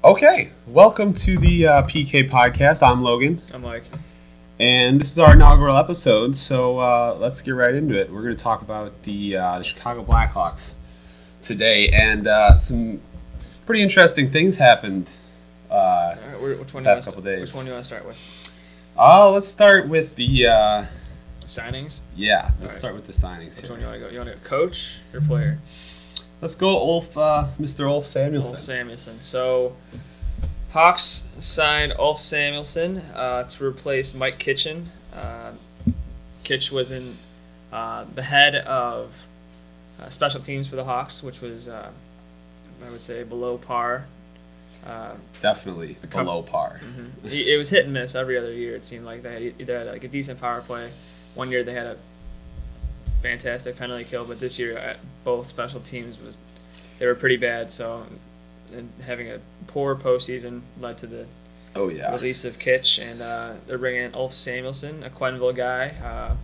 Okay, welcome to the PK podcast. I'm Logan. I'm Mike. And this is our inaugural episode, so let's get right into it. We're going to talk about the Chicago Blackhawks today, and some pretty interesting things happened All right, past couple days. Which one do you want to start with? Let's start with the... Signings? Yeah, let's right. start with the signings. Which here. one do you want to go? You want to go coach or player? Let's go Mr. Ulf Samuelsson. Ulf Samuelsson. So, Hawks signed Ulf Samuelsson to replace Mike Kitchen. Kitch was in the head of special teams for the Hawks, which was, I would say, below par. Definitely below par. Mm-hmm. It was hit and miss every other year. It seemed like they either had like a decent power play. One year they had a fantastic penalty kill, but this year both special teams they were pretty bad. So, and having a poor postseason led to the release of Kitch, and they're bringing in Ulf Samuelsson, a Quenneville guy.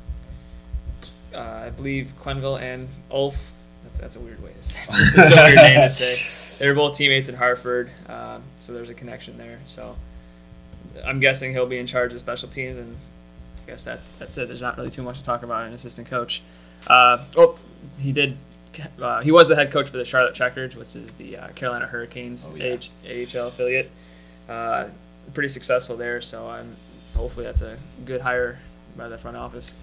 I believe Quenneville and Ulf. That's a weird way to say. It's just a weird name to say. They were both teammates at Hartford, so there's a connection there. So I'm guessing he'll be in charge of special teams, and I guess that's it. There's not really too much to talk about an assistant coach. He was the head coach for the Charlotte Checkers, which is the Carolina Hurricanes AHL affiliate. Pretty successful there, so hopefully that's a good hire by the front office.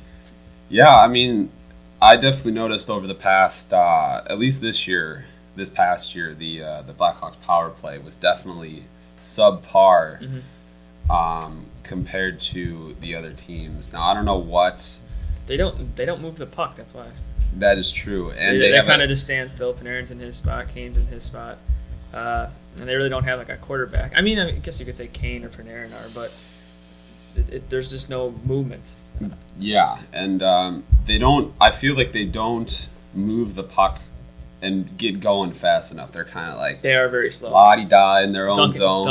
Yeah, I mean, I definitely noticed over the past, at least this past year, the Blackhawks power play was definitely subpar compared to the other teams. Now I don't know what they don't move the puck. That's why. That is true, and they kind of just stand still. Panarin's in his spot, Kane's in his spot, and they really don't have like a quarterback. I mean, I guess you could say Kane or Panarin are, but there's just no movement. Yeah, and they don't. I feel like they don't move the puck and get going fast enough. They're kind of like they are very slow. La-di-da in their own zone.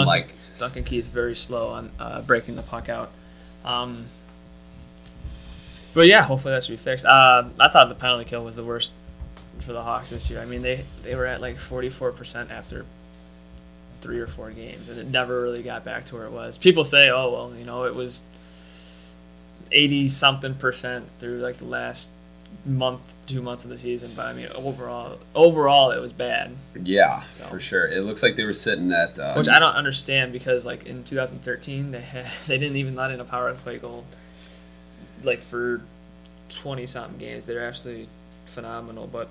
Duncan Keith's very slow on breaking the puck out. But yeah, hopefully that should be fixed. I thought the penalty kill was the worst for the Hawks this year. I mean, they were at like 44% after 3 or 4 games, and it never really got back to where it was. People say, oh, well, it was 80-something% through like the last month, 2 months of the season. But I mean, overall it was bad. Yeah, for sure. It looks like they were sitting at... which I don't understand, because like in 2013, they didn't even let in a power play goal. Like for 20-something games, they're absolutely phenomenal. But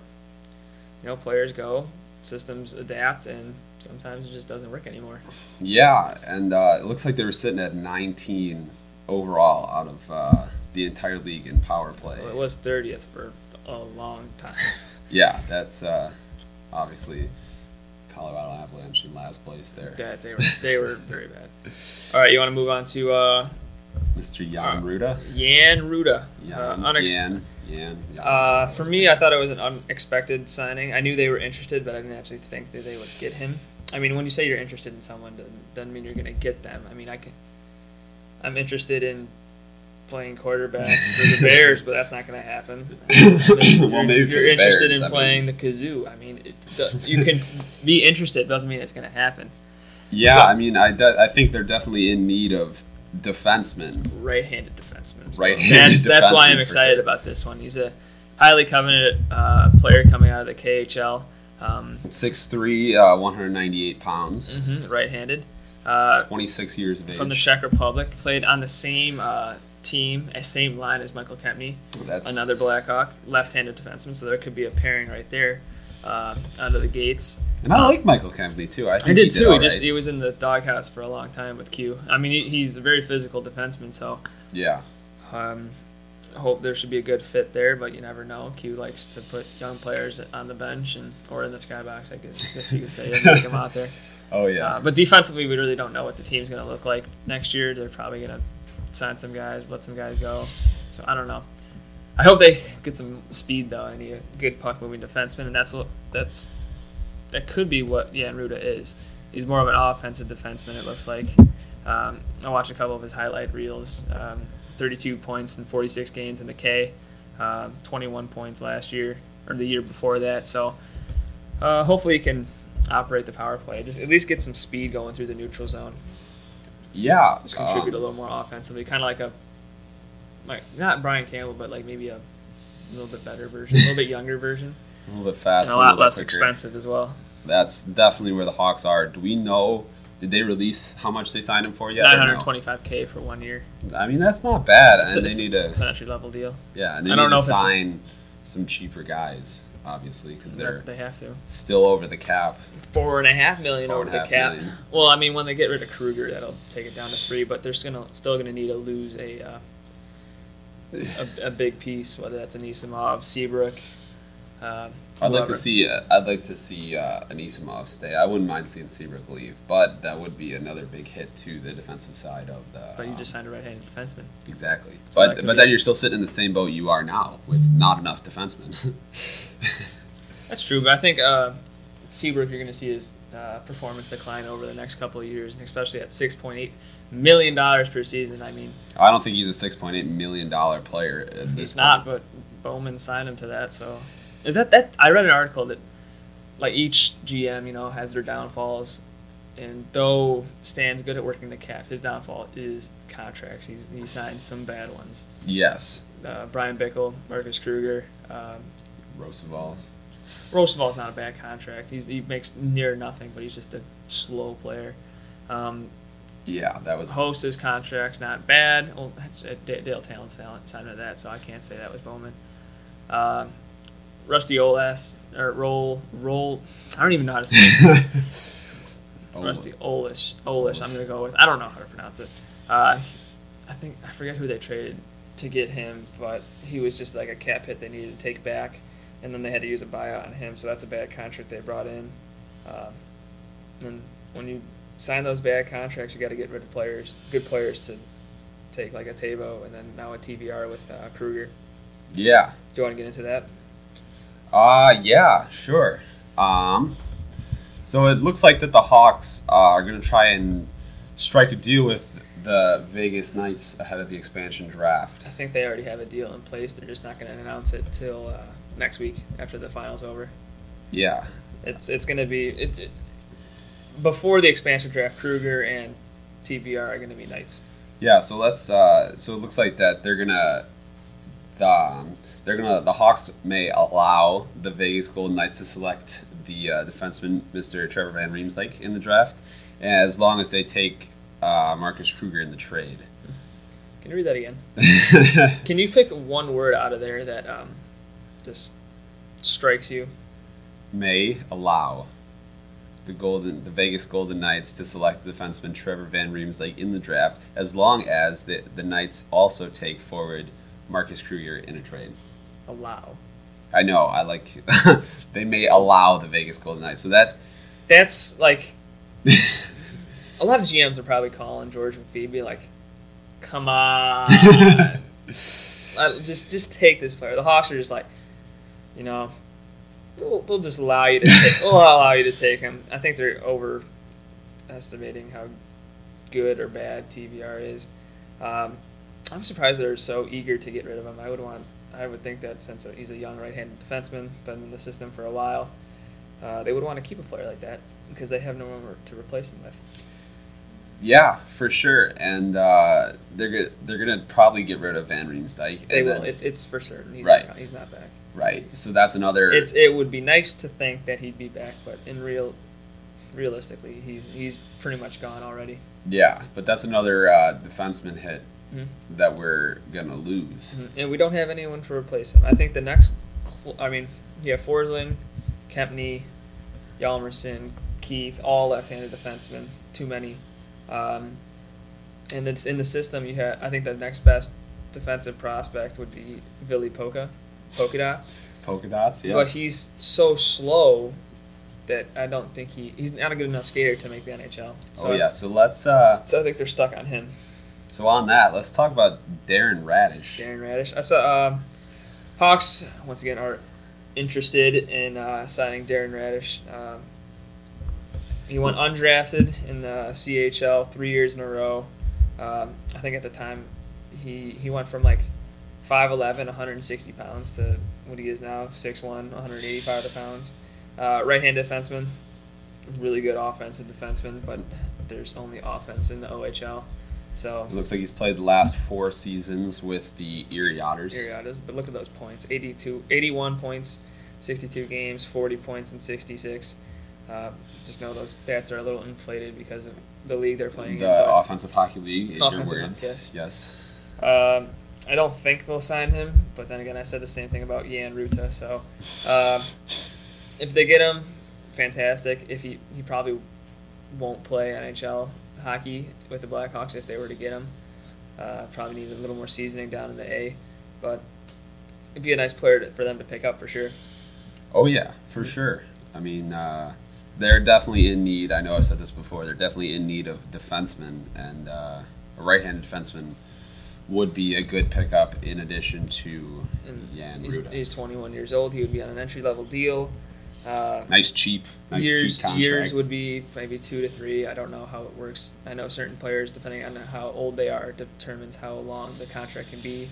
players go, systems adapt, and sometimes it just doesn't work anymore. Yeah, and it looks like they were sitting at 19 overall out of the entire league in power play. Well, it was 30th for a long time. Yeah, that's obviously Colorado Avalanche in last place there. Yeah, they were very bad. All right, you want to move on to Mr. Jan Ruda? Jan Ruda. For me, I thought it was an unexpected signing. I knew they were interested, but I didn't actually think that they would get him. I mean, when you say you're interested in someone, doesn't mean you're going to get them. I mean, I'm interested in playing quarterback for the Bears, but that's not going to happen. Well, maybe you're interested in playing the kazoo. I mean, you can be interested. Doesn't mean it's going to happen. Yeah, so, I mean, I think they're definitely in need of defensemen. Right-handed defensemen. That's why I'm excited about this one. He's a highly coveted player coming out of the KHL. 6'3", 198 pounds. Right-handed. 26 years of age. From the Czech Republic. Played on the same team, same line as Michael Kempny. Another Blackhawk. Left-handed defenseman, so there could be a pairing right there out of the gates. And I like Michael Kempny, too. I did too. He was in the doghouse for a long time with Q. I mean, he's a very physical defenseman, so... Yeah. Hope there should be a good fit there, but you never know. Q likes to put young players on the bench or in the skybox, I guess you could say. He doesn't take them out there. Oh, yeah. But defensively, we really don't know what the team's going to look like next year. They're probably going to sign some guys, let some guys go. So I don't know. I hope they get some speed, though. I need a good puck-moving defenseman, and that could be what Jan Ruda is. He's more of an offensive defenseman, it looks like. I watched a couple of his highlight reels. 32 points in 46 games in the K, 21 points last year, or the year before that. So hopefully he can operate the power play. Just at least get some speed going through the neutral zone. Yeah. Just contribute a little more offensively, kind of like not Brian Campbell, but like maybe a little bit better version, a little bit younger version, a little bit faster, and a lot less quicker. expensive as well. That's definitely where the Hawks are. Do we know? Did they release how much they signed him for yet? $925K for 1 year. I mean, that's not bad, and it's an entry level deal. Yeah, and they need to sign some cheaper guys, obviously, because they have to. Still over the cap. $4.5 million over the cap. Well, I mean, when they get rid of Kruger, that'll take it down to $3 million, but they're still gonna need to lose a big piece, whether that's Anisimov, Seabrook. I'd like to see Anisimov stay. I wouldn't mind seeing Seabrook leave, but that would be another big hit to the defensive side of the. But you just signed a right-handed defenseman. Exactly. So but then you're still sitting in the same boat you are now with not enough defensemen. That's true, but I think Seabrook, you're going to see his performance decline over the next couple of years, and especially at $6.8 million per season. I mean, I don't think he's a $6.8 million player. He's not, but Bowman signed him to that. So, is that? I read an article that like each GM, has their downfalls, and though Stan's good at working the cap, his downfall is contracts. He signs some bad ones. Yes. Brian Bickle, Marcus Kruger, Roosevelt is not a bad contract. He makes near nothing, but he's just a slow player. Yeah, that was. Host's contract's not bad. Well, Dale Talon signed to that, so I can't say that was Bowman. Rusty Olas or Roll. I don't even know how to say it. Rusty Olish. I'm gonna go with. I don't know how to pronounce it. I forget who they traded to get him, but he was just like a cap hit they needed to take back, and then they had to use a buyout on him. So that's a bad contract they brought in. And when you sign those bad contracts, you got to get rid of good players to take, like a Tavo, and then now a TVR with Kruger. Yeah. Do you want to get into that? Yeah, sure. So it looks like that the Hawks are going to try and strike a deal with the Vegas Knights ahead of the expansion draft. I think they already have a deal in place. They're just not going to announce it till next week after the final's over. Yeah. It's going to be before the expansion draft. Kruger and TBR are going to be Knights. Yeah. So let's. So it looks like that the Hawks may allow the Vegas Golden Knights to select the defenseman, Mr. Trevor Van Riemsdyk, in the draft, as long as they take Marcus Kruger in the trade. Can you read that again? Can you pick one word out of there that just strikes you? May allow the Vegas Golden Knights to select the defenseman Trevor Van Riemsdyk in the draft, as long as the Knights also take forward Marcus Kruger in a trade. Allow. I know. I like. They may allow the Vegas Golden Knights. So that's like. A lot of GMs are probably calling George McPhee, be like, "Come on, just take this player." The Hawks are just like, they'll just allow you to take. We'll allow you to take him. I think they're overestimating how good or bad TVR is. I'm surprised they're so eager to get rid of him. I would think that since he's a young right-handed defenseman, been in the system for a while, they would want to keep a player like that because they have no one to replace him with. Yeah, for sure, and they're gonna probably get rid of Van Riemsdyk. They will. It's for certain. He's not back. Right. So that's another. It would be nice to think that he'd be back, but realistically, he's pretty much gone already. Yeah, but that's another defenseman hit that we're gonna lose. And we don't have anyone to replace him. I think the next. You have Forsling, Kempney, Hjalmarsson, Keith, all left-handed defensemen. Too many. And it's in the system. I think the next best defensive prospect would be Ville Polka Dots. Polka Dots, yeah. But he's so slow that I don't think he's not a good enough skater to make the NHL. So so let's. So I think they're stuck on him. So on that, let's talk about Darren Radish. I saw Hawks once again are interested in signing Darren Radish. He went undrafted in the CHL 3 years in a row. I think at the time he went from like 5'11", 160 pounds to what he is now, 6'1", 185 pounds. Right-handed defenseman. really good offensive defenseman, but there's only offense in the OHL. So It looks like he's played the last 4 seasons with the Erie Otters. But look at those points: 81 points, 62 games, 40 points in 66. Just know those stats are a little inflated because of the league they're playing in. The Offensive Hockey League, in your words. Yes. Yes. I don't think they'll sign him, but then again, I said the same thing about Jan Ruta. So if they get him, fantastic. If he probably won't play NHL hockey with the Blackhawks if they were to get him. Probably need a little more seasoning down in the A, but it'd be a nice player for them to pick up for sure. Oh, yeah, for sure. I mean, they're definitely in need. I know I said this before. They're definitely in need of defensemen, and a right-handed defenseman would be a good pickup in addition to Jan Ruta. He's 21 years old. He would be on an entry-level deal. Nice cheap contract. Years would be maybe 2 to 3. I don't know how it works. I know certain players, depending on how old they are, determines how long the contract can be.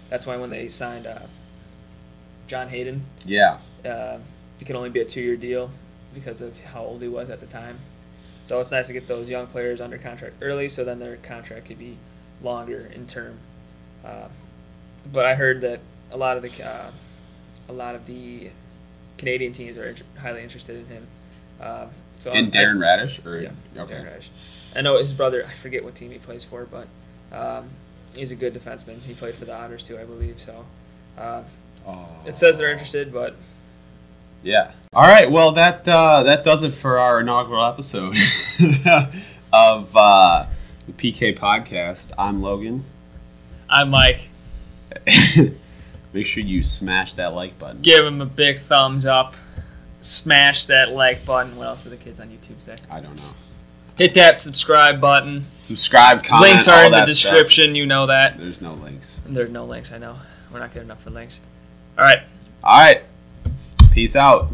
That's why when they signed John Hayden, Yeah. it could only be a 2-year deal because of how old he was at the time. So it's nice to get those young players under contract early, so then their contract could be longer in term. But I heard that a lot of the Canadian teams are highly interested in him. Darren Radish? Yeah, Okay. Darren Radish. I know his brother, I forget what team he plays for, but he's a good defenseman. He played for the Otters too, I believe. So it says they're interested, but... Yeah. All right, well, that does it for our inaugural episode of the PK Podcast. I'm Logan. I'm Mike. Make sure you smash that like button. Give him a big thumbs up. Smash that like button. What else do the kids on YouTube say? I don't know. Hit that subscribe button. Subscribe, comment, links are all in the that description. Stuff. You know that. There's no links. There's no links, I know. We're not good enough for links. All right. All right. Peace out.